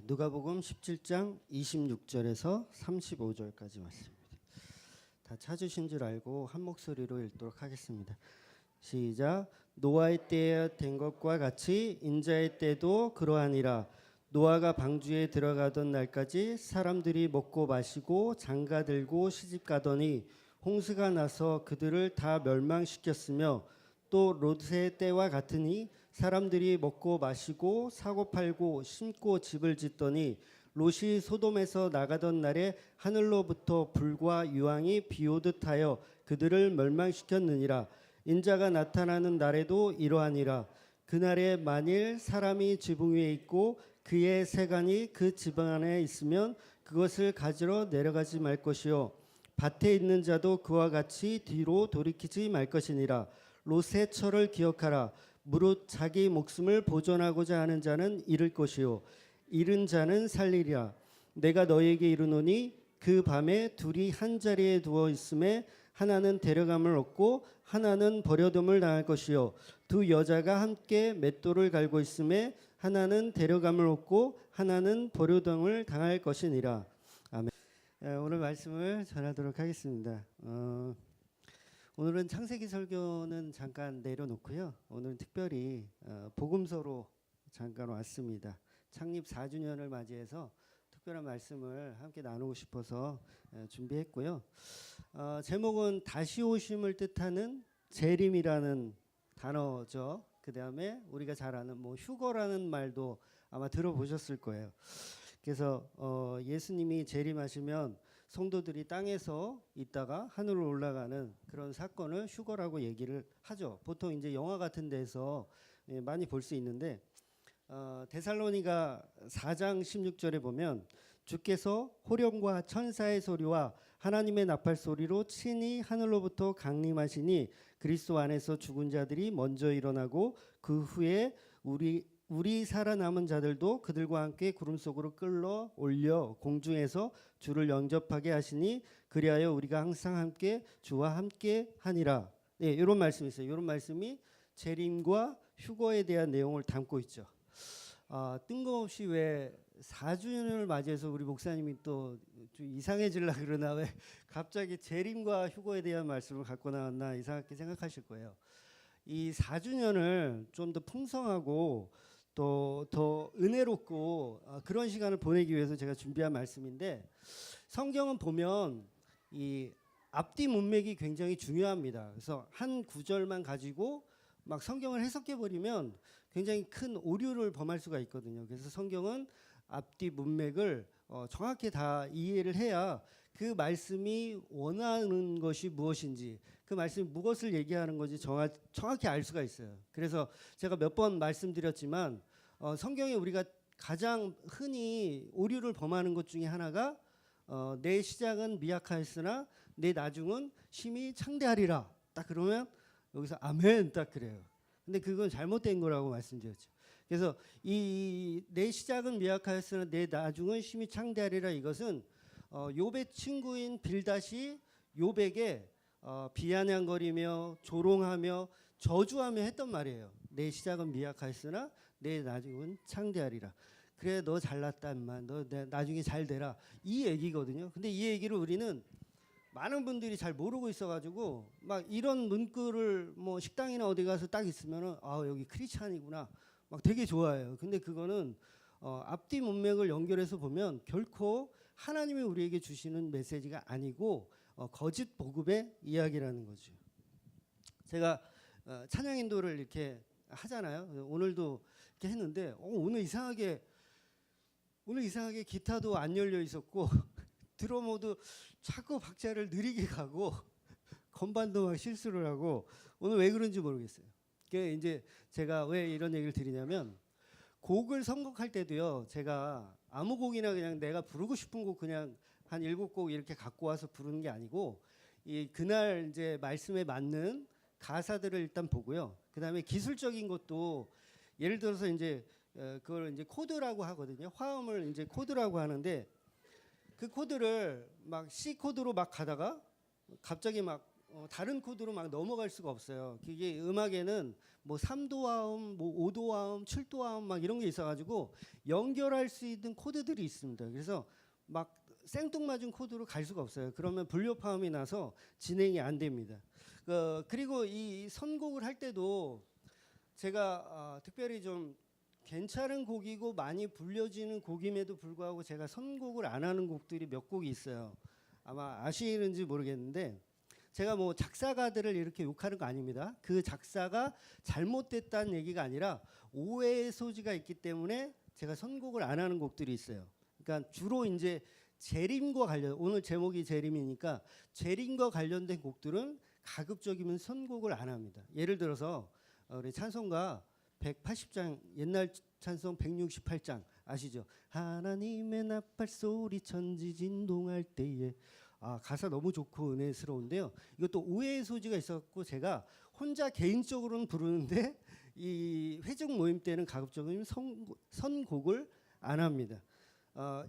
누가복음 17장 26절에서 35절까지 말씀입니다. 다 찾으신 줄 알고 한 목소리로 읽도록 하겠습니다. 시작. 노아의 때에 된 것과 같이 인자의 때도 그러하니라. 노아가 방주에 들어가던 날까지 사람들이 먹고 마시고 장가들고 시집가더니 홍수가 나서 그들을 다 멸망시켰으며 또 롯의 때와 같으니 사람들이 먹고 마시고 사고 팔고 심고 집을 짓더니 롯이 소돔에서 나가던 날에 하늘로부터 불과 유황이 비오듯 하여 그들을 멸망시켰느니라. 인자가 나타나는 날에도 이러하니라. 그날에 만일 사람이 지붕 위에 있고 그의 세간이 그 지붕 안에 있으면 그것을 가지러 내려가지 말 것이요 밭에 있는 자도 그와 같이 뒤로 돌이키지 말 것이니라. 롯의 철을 기억하라. 무릇 자기 목숨을 보존하고자 하는 자는 잃을 것이요 잃은 자는 살리리라. 내가 너희에게 이르노니 그 밤에 둘이 한 자리에 누워 있음에 하나는 데려감을 얻고 하나는 버려둠을 당할 것이요 두 여자가 함께 맷돌을 갈고 있음에 하나는 데려감을 얻고 하나는 버려둠을 당할 것이니라. 아멘. 오늘 말씀을 전하도록 하겠습니다. 오늘은 창세기 설교는 잠깐 내려놓고요. 오늘은 특별히 복음서로 잠깐 왔습니다. 창립 4주년을 맞이해서 특별한 말씀을 함께 나누고 싶어서 준비했고요. 제목은 다시 오심을 뜻하는 재림이라는 단어죠. 그 다음에 우리가 잘 아는 휴거라는 말도 아마 들어보셨을 거예요. 그래서 예수님이 재림하시면 성도들이 땅에서 있다가 하늘로 올라가는 그런 사건을 휴거라고 얘기를 하죠. 보통 이제 영화 같은 데서 많이 볼 수 있는데 데살로니가 4장 16절에 보면 주께서 호령과 천사의 소리와 하나님의 나팔 소리로 친히 하늘로부터 강림하시니 그리스도 안에서 죽은 자들이 먼저 일어나고 그 후에 우리 살아남은 자들도 그들과 함께 구름 속으로 끌러 올려 공중에서 주를 영접하게 하시니 그리하여 우리가 항상 함께 주와 함께 하니라. 네, 이런 말씀이 있어요. 이런 말씀이 재림과 휴거에 대한 내용을 담고 있죠. 뜬금없이 왜 4주년을 맞이해서 우리 목사님이 또 좀 이상해지려고 그러나 왜 갑자기 재림과 휴거에 대한 말씀을 갖고 나왔나 이상하게 생각하실 거예요. 이 4주년을 좀 더 풍성하고 또 더 은혜롭고 그런 시간을 보내기 위해서 제가 준비한 말씀인데 성경은 보면 이 앞뒤 문맥이 굉장히 중요합니다. 그래서 한 구절만 가지고 막 성경을 해석해 버리면 굉장히 큰 오류를 범할 수가 있거든요. 그래서 성경은 앞뒤 문맥을 정확히 다 이해를 해야 그 말씀이 원하는 것이 무엇인지 그 말씀이 무엇을 얘기하는 건지 정확히 알 수가 있어요. 그래서 제가 몇 번 말씀드렸지만 성경에 우리가 가장 흔히 오류를 범하는 것 중에 하나가 내 시작은 미약하였으나 내 나중은 심히 창대하리라. 딱 그러면 여기서 아멘 딱 그래요. 근데 그건 잘못된 거라고 말씀드렸죠. 그래서 이 내 시작은 미약하였으나 내 나중은 심히 창대하리라 이것은 욥의 친구인 빌닷이 욥에게 비아냥거리며 조롱하며 저주하며 했던 말이에요. 내 시작은 미약하였으나 내 나중은 창대하리라. 그래 너 잘났다 인마. 너 나중에 잘 되라. 이 얘기거든요. 근데 이 얘기를 우리는 많은 분들이 잘 모르고 있어가지고 막 이런 문구를 식당이나 어디 가서 딱 있으면은 여기 크리스찬이구나 막 되게 좋아해요. 근데 그거는 앞뒤 문맥을 연결해서 보면 결코 하나님이 우리에게 주시는 메시지가 아니고 거짓 복음의 이야기라는 거죠. 제가 찬양 인도를 이렇게 하잖아요. 오늘도 이렇게 했는데 오늘 이상하게 기타도 안 열려 있었고 드러머도 자꾸 박자를 느리게 가고 건반도 막 실수를 하고 오늘 왜 그런지 모르겠어요. 그게 이제 제가 왜 이런 얘기를 드리냐면 곡을 선곡할 때도요. 제가 아무 곡이나 그냥 내가 부르고 싶은 곡 그냥 한 7곡 이렇게 갖고 와서 부르는 게 아니고 그날 이제 말씀에 맞는 가사들을 일단 보고요. 그다음에 기술적인 것도 예를 들어서 이제 그걸 이제 코드라고 하거든요. 화음을 이제 코드라고 하는데 그 코드를 막 C 코드로 막 가다가 갑자기 막 다른 코드로 막 넘어갈 수가 없어요. 그게 음악에는 뭐 3도화음, 뭐 5도화음, 7도화음 막 이런 게 있어가지고 연결할 수 있는 코드들이 있습니다. 그래서 막 생뚱맞은 코드로 갈 수가 없어요. 그러면 불협화음이 나서 진행이 안 됩니다. 그리고 이 선곡을 할 때도 제가 특별히 좀 괜찮은 곡이고 많이 불려지는 곡임에도 불구하고 제가 선곡을 안 하는 곡들이 몇 곡이 있어요. 아마 아시는지 모르겠는데 제가 뭐 작사가들을 이렇게 욕하는 거 아닙니다. 그 작사가 잘못됐다는 얘기가 아니라 오해의 소지가 있기 때문에 제가 선곡을 안 하는 곡들이 있어요. 그러니까 주로 이제 재림과 관련, 오늘 제목이 재림이니까 재림과 관련된 곡들은 가급적이면 선곡을 안 합니다. 예를 들어서 우리 찬송가 180장, 옛날 찬송 168장 아시죠? 하나님의 나팔 소리 천지진동할 때에, 가사 너무 좋고 은혜스러운데요. 이것도 오해의 소지가 있었고 제가 혼자 개인적으로는 부르는데 이 회중 모임 때는 가급적이면 선곡을 안 합니다.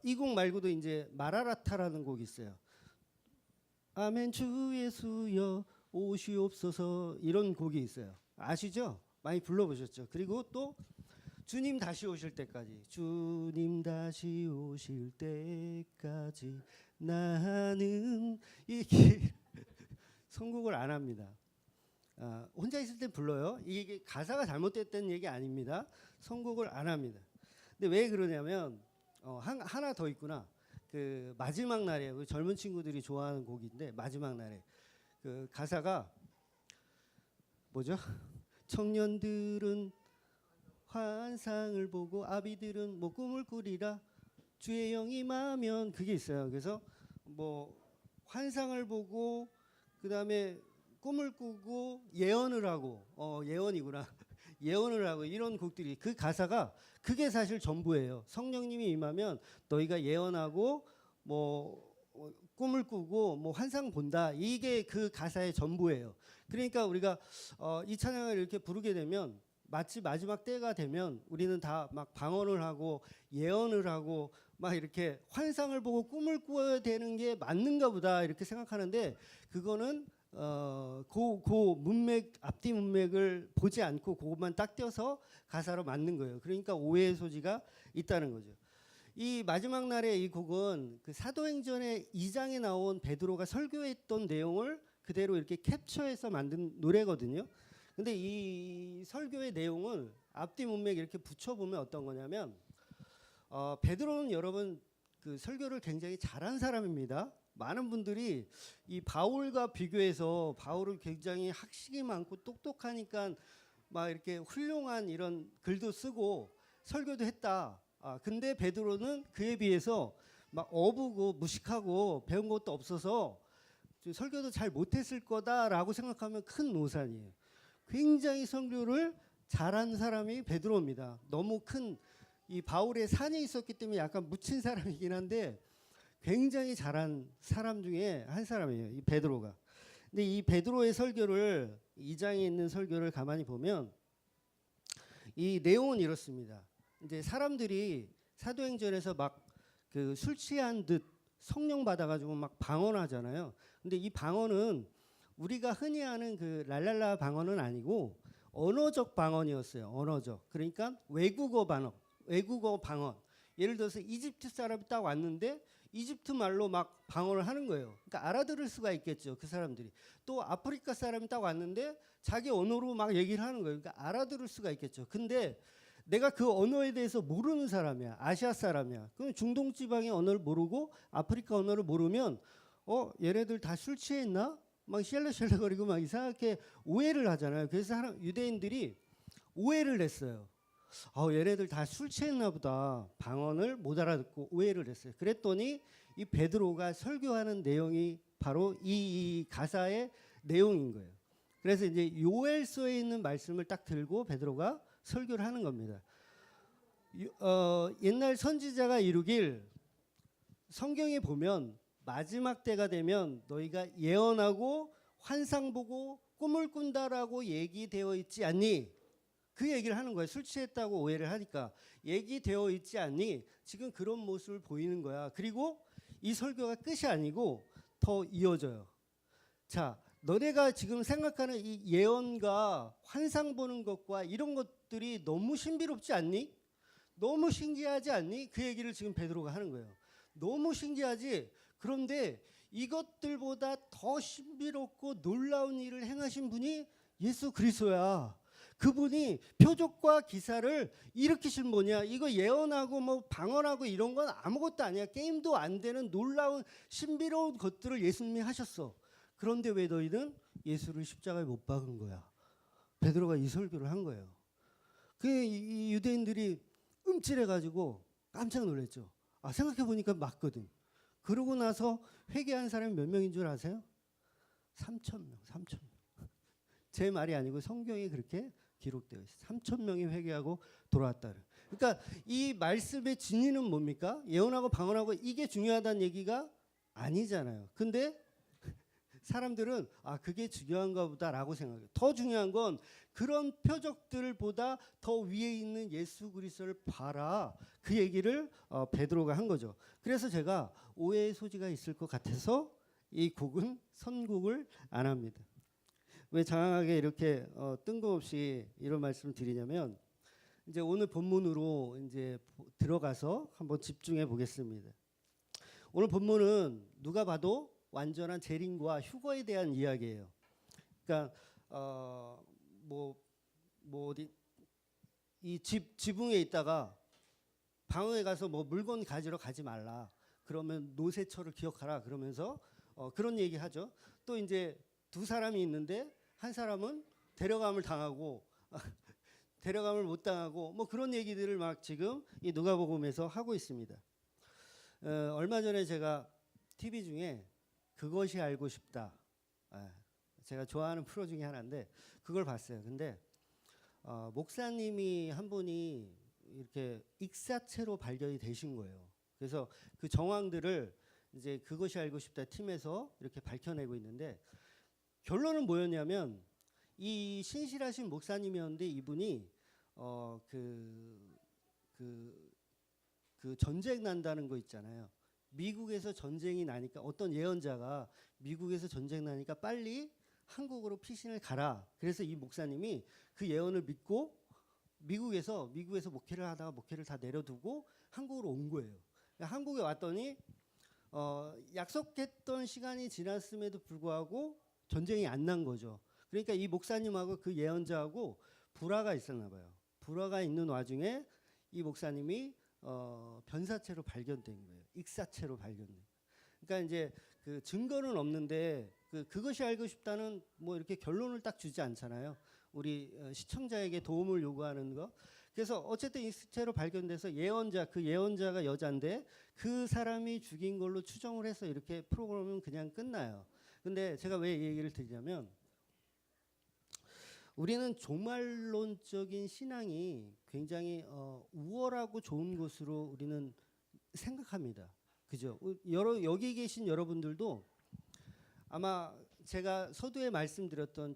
이 곡 말고도 이제 마라라타라는 곡이 있어요. 아멘 주 예수여 오시옵소서, 이런 곡이 있어요. 아시죠? 많이 불러보셨죠? 그리고 또 주님 다시 오실 때까지, 주님 다시 오실 때까지 나는 이게 선곡을 안 합니다. 혼자 있을 땐 불러요. 이게 가사가 잘못됐다는 얘기 아닙니다. 선곡을 안 합니다. 근데 왜 그러냐면 하나 더 있구나. 그 마지막 날에, 우리 젊은 친구들이 좋아하는 곡인데 마지막 날에 그 가사가 뭐죠? 청년들은 환상을 보고 아비들은 뭐 꿈을 꾸리라 주의 영이 임하면, 그게 있어요. 그래서 뭐 환상을 보고 그다음에 꿈을 꾸고 예언을 하고 예언이구나. 예언을 하고, 이런 곡들이, 그 가사가 그게 사실 전부예요. 성령님이 임하면 너희가 예언하고 뭐 꿈을 꾸고 뭐 환상 본다, 이게 그 가사의 전부예요. 그러니까 우리가 이 찬양을 이렇게 부르게 되면 마치 마지막 때가 되면 우리는 다 막 방언을 하고 예언을 하고 막 이렇게 환상을 보고 꿈을 꾸어야 되는 게 맞는가 보다 이렇게 생각하는데, 그거는 그 문맥, 앞뒤 문맥을 보지 않고 그것만 딱 떼어서 가사로 만든 거예요. 그러니까 오해의 소지가 있다는 거죠. 이 마지막 날의 이 곡은 그 사도행전의 2장에 나온 베드로가 설교했던 내용을 그대로 이렇게 캡처해서 만든 노래거든요. 근데 이 설교의 내용을 앞뒤 문맥 이렇게 붙여보면 어떤 거냐면, 베드로는 여러분 그 설교를 굉장히 잘한 사람입니다. 많은 분들이 이 바울과 비교해서 바울은 굉장히 학식이 많고 똑똑하니까 막 이렇게 훌륭한 이런 글도 쓰고 설교도 했다. 근데 베드로는 그에 비해서 막 어부고 무식하고 배운 것도 없어서 설교도 잘 못했을 거다라고 생각하면 큰 오산이에요. 굉장히 설교를 잘한 사람이 베드로입니다. 너무 큰 이 바울의 산이 있었기 때문에 약간 묻힌 사람이긴 한데 굉장히 잘한 사람 중에 한 사람이에요, 이 베드로가. 근데 이 베드로의 설교를, 2장에 있는 설교를 가만히 보면 이 내용은 이렇습니다. 이제 사람들이 사도행전에서 막 그 술 취한 듯 성령 받아가지고 막 방언하잖아요. 근데 이 방언은 우리가 흔히 아는 그 랄랄라 방언은 아니고 언어적 방언이었어요. 언어적. 그러니까 외국어 방언. 예를 들어서 이집트 사람이 딱 왔는데 이집트 말로 막 방언을 하는 거예요. 그러니까 알아들을 수가 있겠죠, 그 사람들이. 또 아프리카 사람이 딱 왔는데 자기 언어로 막 얘기를 하는 거예요. 그러니까 알아들을 수가 있겠죠. 근데 내가 그 언어에 대해서 모르는 사람이야, 아시아 사람이야. 그럼 중동 지방의 언어를 모르고 아프리카 언어를 모르면 얘네들 다 술 취했나? 막 샬레샬레거리고 막 이상하게 오해를 하잖아요. 그래서 유대인들이 오해를 했어요. 얘네들 다 술 취했나 보다. 방언을 못 알아듣고 오해를 했어요. 그랬더니 이 베드로가 설교하는 내용이 바로 이 가사의 내용인 거예요. 그래서 이제 요엘서에 있는 말씀을 딱 들고 베드로가 설교를 하는 겁니다. 옛날 선지자가 이루길, 성경에 보면 마지막 때가 되면 너희가 예언하고 환상 보고 꿈을 꾼다라고 얘기되어 있지 않니? 그 얘기를 하는 거예요. 술 취했다고 오해를 하니까. 얘기되어 있지 않니? 지금 그런 모습을 보이는 거야. 그리고 이 설교가 끝이 아니고 더 이어져요. 자, 너네가 지금 생각하는 이 예언과 환상 보는 것과 이런 것들이 너무 신비롭지 않니? 너무 신기하지 않니? 그 얘기를 지금 베드로가 하는 거예요. 너무 신기하지? 그런데 이것들보다 더 신비롭고 놀라운 일을 행하신 분이 예수 그리스도야. 그분이 표적과 기사를 일으키신 분이야. 이거 예언하고 뭐 방언하고 이런 건 아무것도 아니야. 게임도 안 되는 놀라운 신비로운 것들을 예수님이 하셨어. 그런데 왜 너희는 예수를 십자가에 못 박은 거야? 베드로가 이 설교를 한 거예요. 이 유대인들이 움찔해가지고 깜짝 놀랐죠. 아, 생각해보니까 맞거든. 그러고 나서 회개한 사람이 몇 명인 줄 아세요? 3,000명. 제 말이 아니고 성경이 그렇게 기록되어 있어요. 3,000명이 회개하고 돌아왔다. 그러니까 이 말씀의 진리는 뭡니까? 예언하고 방언하고 이게 중요하다는 얘기가 아니잖아요. 근데 사람들은 아, 그게 중요한가 보다라고 생각해요. 더 중요한 건 그런 표적들보다 더 위에 있는 예수 그리스도를 봐라. 그 얘기를 베드로가 한 거죠. 그래서 제가 오해의 소지가 있을 것 같아서 이 곡은 선곡을 안 합니다. 왜 장황하게 이렇게 뜬금없이 이런 말씀을 드리냐면, 이제 오늘 본문으로 이제 들어가서 한번 집중해 보겠습니다. 오늘 본문은 누가 봐도 완전한 재림과 휴거에 대한 이야기예요. 그러니까 어디 이 지붕에 있다가 방에 가서 뭐 물건 가지러 가지 말라. 그러면 노새처를 기억하라. 그러면서 그런 얘기 하죠. 또 이제 두 사람이 있는데 한 사람은 데려감을 당하고 데려감을 못 당하고 뭐 그런 얘기들을 막 지금 이 누가복음에서 하고 있습니다. 얼마 전에 제가 TV 중에 그것이 알고 싶다. 제가 좋아하는 프로 중에 하나인데 그걸 봤어요. 근데 목사님이 한 분이 이렇게 익사체로 발견이 되신 거예요. 그래서 그 정황들을 이제 그것이 알고 싶다 팀에서 이렇게 밝혀내고 있는데, 결론은 뭐였냐면 이 신실하신 목사님이었는데 이분이 그 전쟁 난다는 거 있잖아요. 미국에서 전쟁이 나니까 어떤 예언자가 미국에서 전쟁 나니까 빨리 한국으로 피신을 가라. 그래서 이 목사님이 그 예언을 믿고 미국에서 목회를 하다가 목회를 다 내려두고 한국으로 온 거예요. 한국에 왔더니 약속했던 시간이 지났음에도 불구하고 전쟁이 안 난 거죠. 그러니까 이 목사님하고 그 예언자하고 불화가 있었나 봐요. 불화가 있는 와중에 이 목사님이 변사체로 발견된 거예요. 익사체로 발견된. 그러니까 이제 그 증거는 없는데 그것이 알고 싶다는 뭐 이렇게 결론을 딱 주지 않잖아요. 우리 시청자에게 도움을 요구하는 거. 그래서 어쨌든 익사체로 발견돼서 그 예언자가 여자인데 그 사람이 죽인 걸로 추정을 해서 이렇게 프로그램은 그냥 끝나요. 근데 제가 왜 이 얘기를 드리냐면, 우리는 종말론적인 신앙이 굉장히 우월하고 좋은 것으로 우리는 생각합니다. 그죠? 여기 계신 여러분들도 아마 제가 서두에 말씀드렸던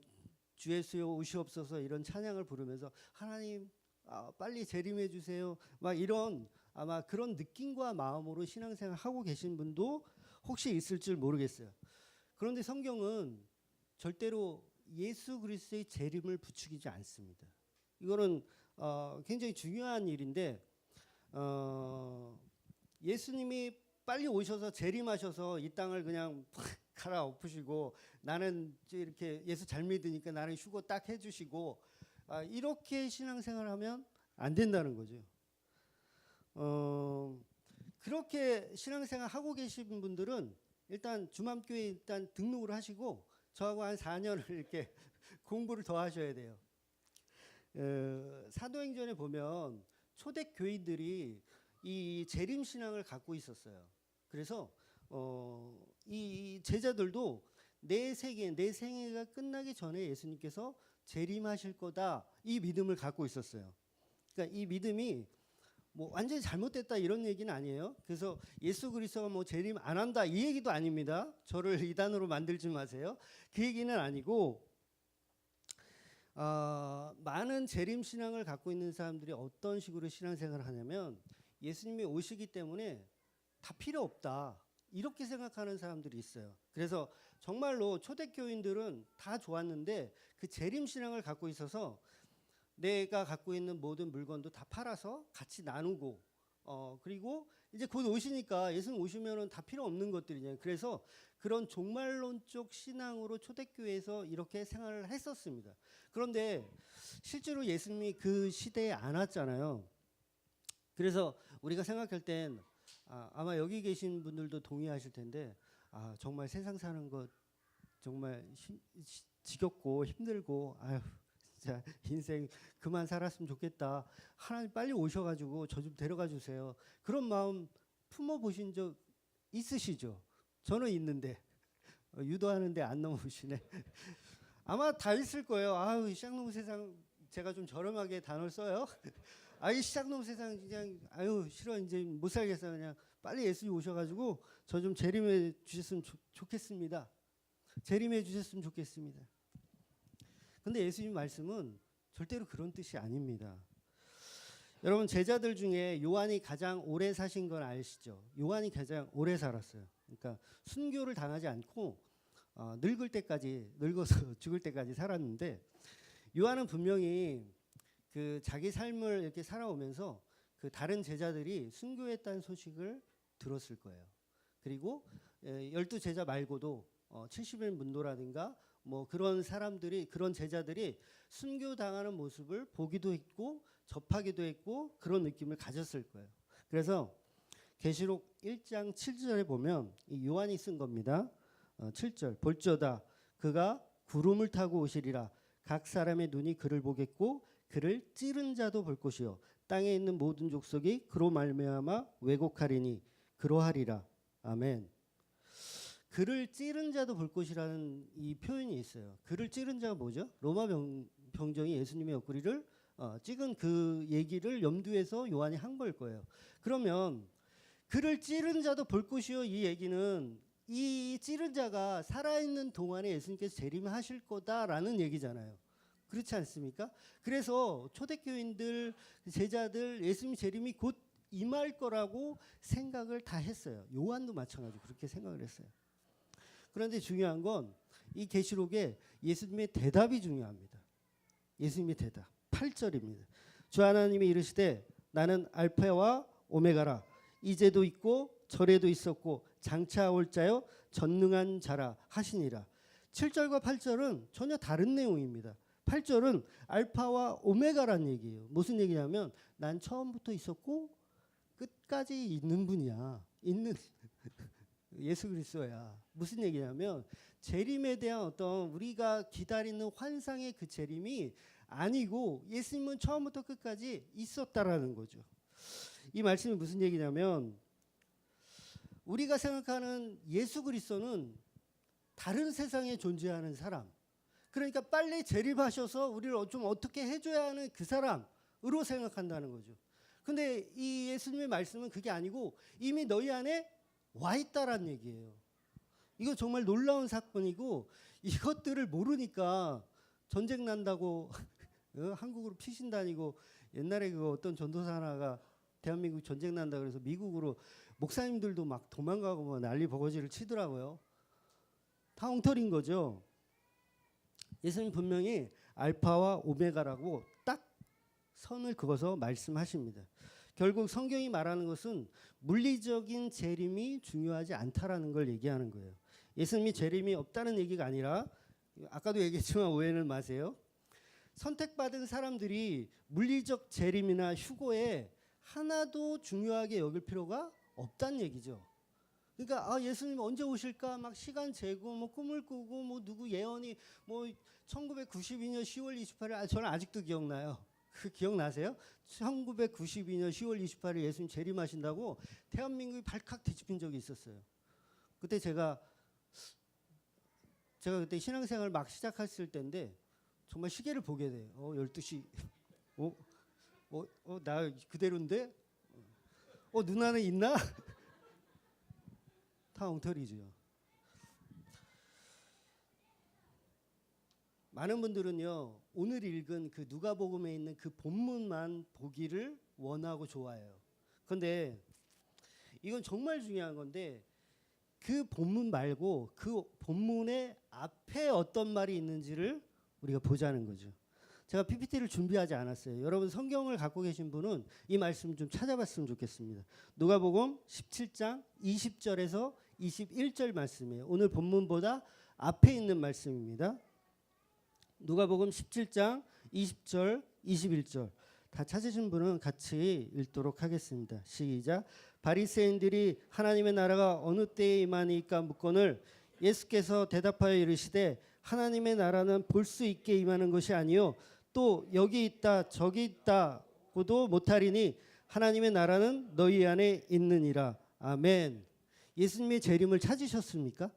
주 예수여 오시옵소서 이런 찬양을 부르면서 하나님 빨리 재림해 주세요. 막 이런 아마 그런 느낌과 마음으로 신앙생활 하고 계신 분도 혹시 있을 줄 모르겠어요. 그런데 성경은 절대로 예수 그리스도의 재림을 부추기지 않습니다. 이거는 굉장히 중요한 일인데, 예수님이 빨리 오셔서 재림하셔서 이 땅을 그냥 갈아엎으시고 나는 이렇게 예수 잘 믿으니까 나는 휴거 딱 해주시고 이렇게 신앙생활하면 안 된다는 거죠. 그렇게 신앙생활 하고 계신 분들은 일단 주맘교회 일단 등록을 하시고 저하고 한 4년을 이렇게 공부를 더 하셔야 돼요. 사도행전에 보면 초대교인들이 이 재림 신앙을 갖고 있었어요. 그래서 이 제자들도 내 생애가 끝나기 전에 예수님께서 재림하실 거다, 이 믿음을 갖고 있었어요. 그러니까 이 믿음이 뭐 완전히 잘못됐다 이런 얘기는 아니에요. 그래서 예수 그리스도가 뭐 재림 안 한다 이 얘기도 아닙니다. 저를 이단으로 만들지 마세요. 그 얘기는 아니고, 많은 재림 신앙을 갖고 있는 사람들이 어떤 식으로 신앙생활을 하냐면, 예수님이 오시기 때문에 다 필요 없다. 이렇게 생각하는 사람들이 있어요. 그래서 정말로 초대교인들은 다 좋았는데 그 재림신앙을 갖고 있어서 내가 갖고 있는 모든 물건도 다 팔아서 같이 나누고 그리고 이제 곧 오시니까 예수님 오시면은 다 필요 없는 것들이잖아요. 그래서 그런 종말론적 신앙으로 초대교회에서 이렇게 생활을 했었습니다. 그런데 실제로 예수님이 그 시대에 안 왔잖아요. 그래서 우리가 생각할 땐 아마 여기 계신 분들도 동의하실 텐데 정말 세상 사는 것 정말 지겹고 힘들고 아유 진짜 인생 그만 살았으면 좋겠다. 하나님 빨리 오셔가지고 저 좀 데려가 주세요. 그런 마음 품어 보신 적 있으시죠? 저는 있는데 유도하는데 안 넘어오시네. 아마 다 있을 거예요. 아유 시작놈 세상 제가 좀 저렴하게 단어를 써요. 아이 시작놈 세상 그냥 아유 싫어 이제 못 살겠어 그냥 빨리 예수님 오셔가지고 저 좀 재림해 주셨으면 좋겠습니다. 재림해 주셨으면 좋겠습니다. 근데 예수님 말씀은 절대로 그런 뜻이 아닙니다. 여러분 제자들 중에 요한이 가장 오래 사신 건 아시죠? 요한이 가장 오래 살았어요. 그러니까 순교를 당하지 않고 늙을 때까지 늙어서 죽을 때까지 살았는데 요한은 분명히 그 자기 삶을 이렇게 살아오면서 그 다른 제자들이 순교했다는 소식을 들었을 거예요. 그리고 12제자 말고도 70일 문도라든가 뭐 그런 사람들이 그런 제자들이 순교당하는 모습을 보기도 했고 접하기도 했고 그런 느낌을 가졌을 거예요. 그래서 계시록 1장 7절에 보면 이 요한이 쓴 겁니다. 7절 볼지어다 그가 구름을 타고 오시리라 각 사람의 눈이 그를 보겠고 그를 찌른 자도 볼 것이요 땅에 있는 모든 족속이 그로 말미암아 왜곡하리니 그러하리라. 아멘. 그를 찌른 자도 볼 것이라는 이 표현이 있어요. 그를 찌른 자가 뭐죠? 로마 병정이 예수님의 옆구리를 찍은 그 얘기를 염두에서 요한이 한 걸 거예요. 그러면 그를 찌른 자도 볼 것이요 이 얘기는 이 찌른 자가 살아있는 동안에 예수님께서 재림하실 거다라는 얘기잖아요. 그렇지 않습니까? 그래서 초대교인들 제자들 예수님 재림이 곧 임할 거라고 생각을 다 했어요. 요한도 마찬가지로 그렇게 생각을 했어요. 그런데 중요한 건 이 계시록에 예수님의 대답이 중요합니다. 예수님의 대답 8절입니다. 주 하나님이 이르시되 나는 알파와 오메가라 이제도 있고 절에도 있었고 장차 올 자요 전능한 자라 하시니라. 7절과 8절은 전혀 다른 내용입니다. 8절은 알파와 오메가란 얘기예요. 무슨 얘기냐면 난 처음부터 있었고 끝까지 있는 분이야. 있는 예수 그리스도야. 무슨 얘기냐면 재림에 대한 어떤 우리가 기다리는 환상의 그 재림이 아니고 예수님은 처음부터 끝까지 있었다라는 거죠. 이 말씀이 무슨 얘기냐면 우리가 생각하는 예수 그리스도는 다른 세상에 존재하는 사람. 그러니까 빨리 재림하셔서 우리를 좀 어떻게 해줘야 하는 그 사람으로 생각한다는 거죠. 근데 이 예수님의 말씀은 그게 아니고 이미 너희 안에 와 있다라는 얘기예요. 이거 정말 놀라운 사건이고 이것들을 모르니까 전쟁 난다고 한국으로 피신 다니고 옛날에 그 어떤 전도사 하나가 대한민국 전쟁 난다 그래서 미국으로 목사님들도 막 도망가고 뭐 난리 버거지를 치더라고요. 다 엉터리인 거죠. 예수님 분명히 알파와 오메가라고 딱 선을 그어서 말씀하십니다. 결국 성경이 말하는 것은 물리적인 재림이 중요하지 않다라는 걸 얘기하는 거예요. 예수님이 재림이 없다는 얘기가 아니라 아까도 얘기했지만 오해는 마세요. 선택받은 사람들이 물리적 재림이나 휴거에 하나도 중요하게 여길 필요가 없다는 얘기죠. 그러니까 예수님 언제 오실까 막 시간 재고 뭐 꿈을 꾸고 뭐 누구 예언이 뭐 1992년 10월 28일 저는 아직도 기억나요. 그 기억나세요? 1992년 10월 28일 예수님 재림하신다고 대한민국이 발칵 뒤집힌 적이 있었어요. 그때 제가 그때 신앙생활 막 시작했을 때인데 정말 시계를 보게 돼요. 12시. 나 그대로인데? 눈 안에 있나? 다 엉터리죠. 많은 분들은요 오늘 읽은 그 누가복음에 있는 그 본문만 보기를 원하고 좋아해요. 그런데 이건 정말 중요한 건데 그 본문 말고 그 본문의 앞에 어떤 말이 있는지를 우리가 보자는 거죠. 제가 PPT를 준비하지 않았어요. 여러분 성경을 갖고 계신 분은 이 말씀 좀 찾아봤으면 좋겠습니다. 누가복음 17장 20절에서 21절 말씀이에요. 오늘 본문보다 앞에 있는 말씀입니다. 누가복음 17장 20절, 21절 다 찾으신 분은 같이 읽도록 하겠습니다. 시작. 바리새인들이 하나님의 나라가 어느 때에 임하니까 묻거늘 예수께서 대답하여 이르시되 하나님의 나라는 볼 수 있게 임하는 것이 아니요 또 여기 있다 저기 있다고도 못하리니 하나님의 나라는 너희 안에 있느니라. 아멘. 예수님의 재림을 찾으셨습니까?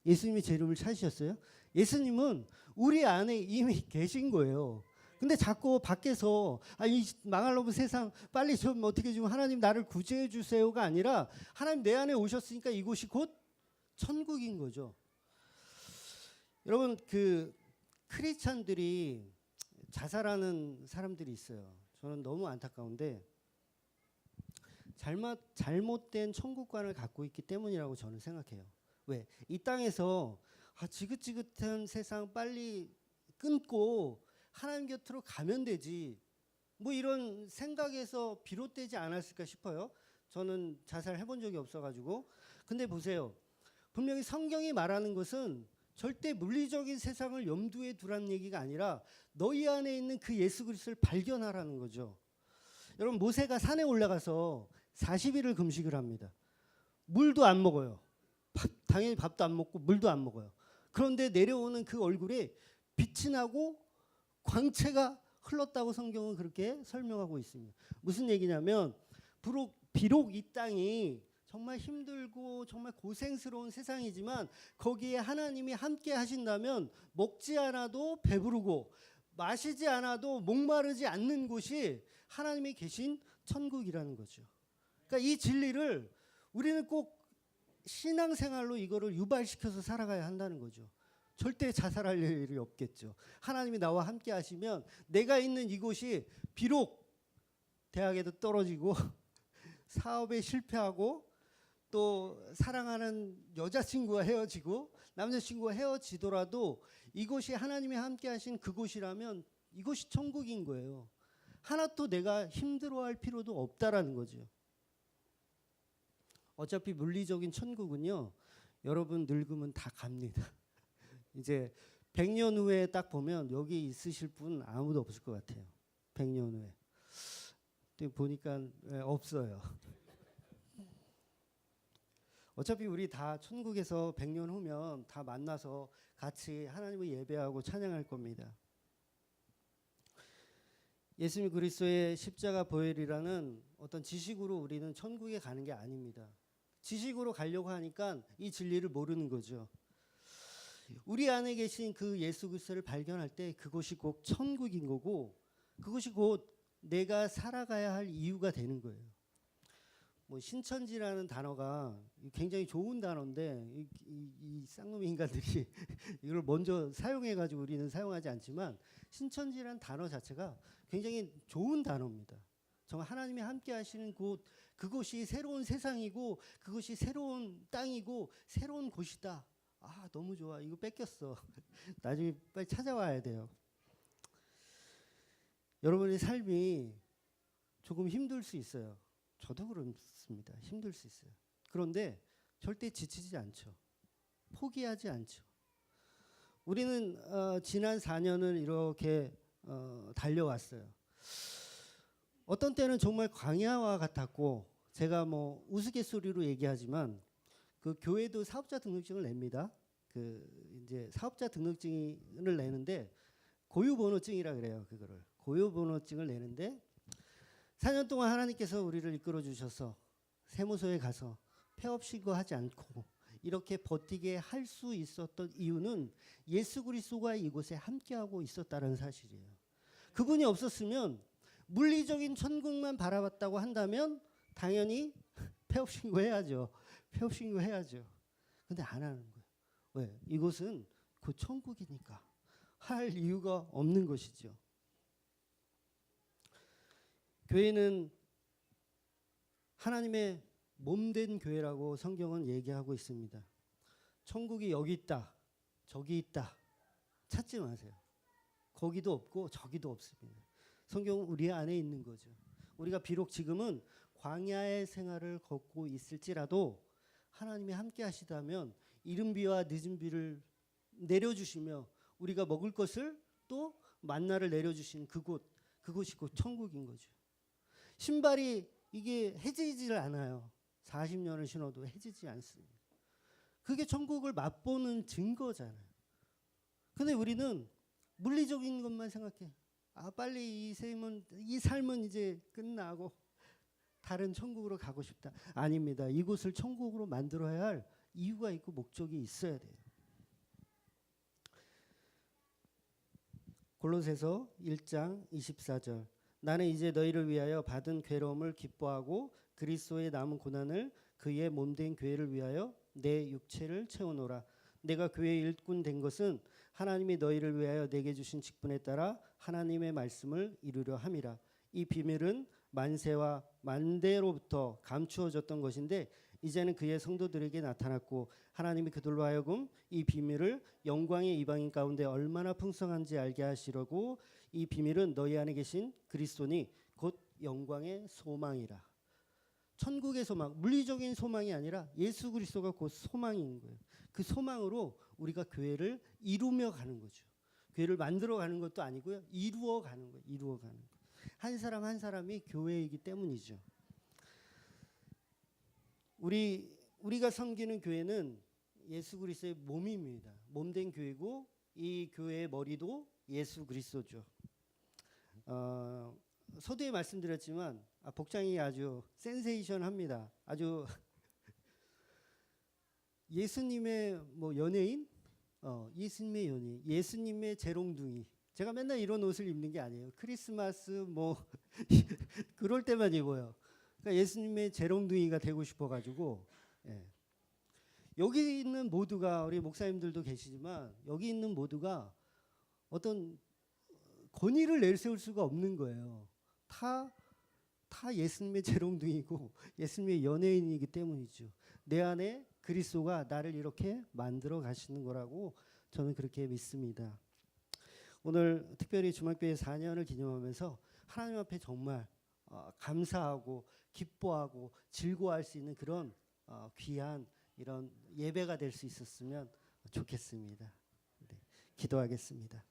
예수님이 재림을 찾으셨어요? 예수님은 우리 안에 이미 계신 거예요. 근데 자꾸 밖에서 이 망할 놈의 세상 빨리 좀 어떻게 좀 하나님 나를 구제해 주세요가 아니라 하나님 내 안에 오셨으니까 이곳이 곧 천국인 거죠. 여러분 그 크리스찬들이 자살하는 사람들이 있어요. 저는 너무 안타까운데 잘못된 천국관을 갖고 있기 때문이라고 저는 생각해요. 왜? 이 땅에서 지긋지긋한 세상 빨리 끊고 하나님 곁으로 가면 되지 뭐 이런 생각에서 비롯되지 않았을까 싶어요. 저는 자살해 본 적이 없어가지고. 근데 보세요. 분명히 성경이 말하는 것은 절대 물리적인 세상을 염두에 두라는 얘기가 아니라 너희 안에 있는 그 예수 그리스도를 발견하라는 거죠. 여러분 모세가 산에 올라가서 40일을 금식을 합니다. 물도 안 먹어요. 당연히 밥도 안 먹고 물도 안 먹어요. 그런데 내려오는 그 얼굴에 빛이 나고 광채가 흘렀다고 성경은 그렇게 설명하고 있습니다. 무슨 얘기냐면 비록 이 땅이 정말 힘들고 정말 고생스러운 세상이지만 거기에 하나님이 함께 하신다면 먹지 않아도 배부르고 마시지 않아도 목마르지 않는 곳이 하나님이 계신 천국이라는 거죠. 그러니까 이 진리를 우리는 꼭 신앙생활로 이거를 유발시켜서 살아가야 한다는 거죠. 절대 자살할 일이 없겠죠. 하나님이 나와 함께 하시면 내가 있는 이곳이 비록 대학에도 떨어지고 사업에 실패하고 또 사랑하는 여자친구와 헤어지고 남자친구와 헤어지더라도 이곳이 하나님이 함께 하신 그곳이라면 이곳이 천국인 거예요. 하나도 내가 힘들어할 필요도 없다라는 거죠. 어차피 물리적인 천국은요. 여러분 늙으면 다 갑니다. 이제 100년 후에 딱 보면 여기 있으실 분 아무도 없을 것 같아요. 100년 후에. 보니까 없어요. 어차피 우리 다 천국에서 100년 후면 다 만나서 같이 하나님을 예배하고 찬양할 겁니다. 예수님 그리스도의 십자가 보혈이라는 어떤 지식으로 우리는 천국에 가는 게 아닙니다. 지식으로 가려고 하니까 이 진리를 모르는 거죠. 우리 안에 계신 그 예수 그리스도를 발견할 때 그곳이 꼭 천국인 거고 그것이 곧 내가 살아가야 할 이유가 되는 거예요. 뭐 신천지라는 단어가 굉장히 좋은 단어인데 이 쌍놈 인간들이 이걸 먼저 사용해가지고 우리는 사용하지 않지만 신천지라는 단어 자체가 굉장히 좋은 단어입니다. 정말 하나님이 함께 하시는 곳 그곳이 새로운 세상이고 그것이 새로운 땅이고 새로운 곳이다. 너무 좋아. 이거 뺏겼어. 나중에 빨리 찾아와야 돼요. 여러분의 삶이 조금 힘들 수 있어요. 저도 그렇습니다. 힘들 수 있어요. 그런데 절대 지치지 않죠. 포기하지 않죠. 우리는 지난 4년을 이렇게 달려왔어요. 어떤 때는 정말 광야와 같았고 제가 뭐 우스갯소리로 얘기하지만 그 교회도 사업자 등록증을 냅니다. 이제 사업자 등록증을 내는데 고유번호증이라 그래요. 그거를 고유번호증을 내는데 4년 동안 하나님께서 우리를 이끌어 주셔서 세무서에 가서 폐업 신고하지 않고 이렇게 버티게 할 수 있었던 이유는 예수 그리스도가 이곳에 함께하고 있었다는 사실이에요. 그분이 없었으면 물리적인 천국만 바라봤다고 한다면 당연히 폐업 신고해야죠. 폐업 신고해야죠. 근데 안 하는 거예요. 왜? 이곳은 그 천국이니까 할 이유가 없는 것이죠. 교회는 하나님의 몸된 교회라고 성경은 얘기하고 있습니다. 천국이 여기 있다, 저기 있다 찾지 마세요. 거기도 없고 저기도 없습니다. 성경은 우리 안에 있는 거죠. 우리가 비록 지금은 광야의 생활을 걷고 있을지라도 하나님이 함께 하시다면 이른 비와 늦은 비를 내려주시며 우리가 먹을 것을 또 만나를 내려주신 그곳이 곧 천국인 거죠. 신발이 이게 해지지를 않아요. 40년을 신어도 해지지 않습니다. 그게 천국을 맛보는 증거잖아요. 근데 우리는 물리적인 것만 생각해. 빨리 이 삶은 이제 끝나고 다른 천국으로 가고 싶다. 아닙니다. 이곳을 천국으로 만들어야 할 이유가 있고 목적이 있어야 돼요. 골로새서 1장 24절. 나는 이제 너희를 위하여 받은 괴로움을 기뻐하고 그리스도의 남은 고난을 그의 몸된 교회를 위하여 내 육체를 채우노라. 내가 교회의 일꾼 된 것은 하나님이 너희를 위하여 내게 주신 직분에 따라 하나님의 말씀을 이루려 함이라. 이 비밀은 만세와 만대로부터 감추어졌던 것인데 이제는 그의 성도들에게 나타났고 하나님이 그들로 하여금 이 비밀을 영광의 이방인 가운데 얼마나 풍성한지 알게 하시려고 이 비밀은 너희 안에 계신 그리스도니 곧 영광의 소망이라. 천국의 소망, 물리적인 소망이 아니라 예수 그리스도가 곧 소망인 거예요. 그 소망으로 우리가 교회를 이루며 가는 거죠. 교회를 만들어 가는 것도 아니고요. 이루어 가는 거예요. 이루어 가는 거. 한 사람 한 사람이 교회이기 때문이죠. 우리가 섬기는 교회는 예수 그리스도의 몸입니다. 몸된 교회고 이 교회의 머리도 예수 그리스도죠. 서두에 말씀드렸지만 복장이 아주 센세이션합니다. 아주 예수님의 연예인, 예수님의 연예인, 예수님의 재롱둥이. 제가 맨날 이런 옷을 입는 게 아니에요. 크리스마스 그럴 때만 입어요. 그러니까 예수님의 재롱둥이가 되고 싶어가지고 여기 있는 모두가 우리 목사님들도 계시지만 여기 있는 모두가 어떤 권위를 내세울 수가 없는 거예요. 다 예수님의 재롱둥이고 예수님의 연예인이기 때문이죠. 내 안에 그리스도가 나를 이렇게 만들어 가시는 거라고 저는 그렇게 믿습니다. 오늘 특별히 주막교회 4년을 기념하면서 하나님 앞에 정말 감사하고 기뻐하고 즐거워할 수 있는 그런 귀한 이런 예배가 될 수 있었으면 좋겠습니다. 네, 기도하겠습니다.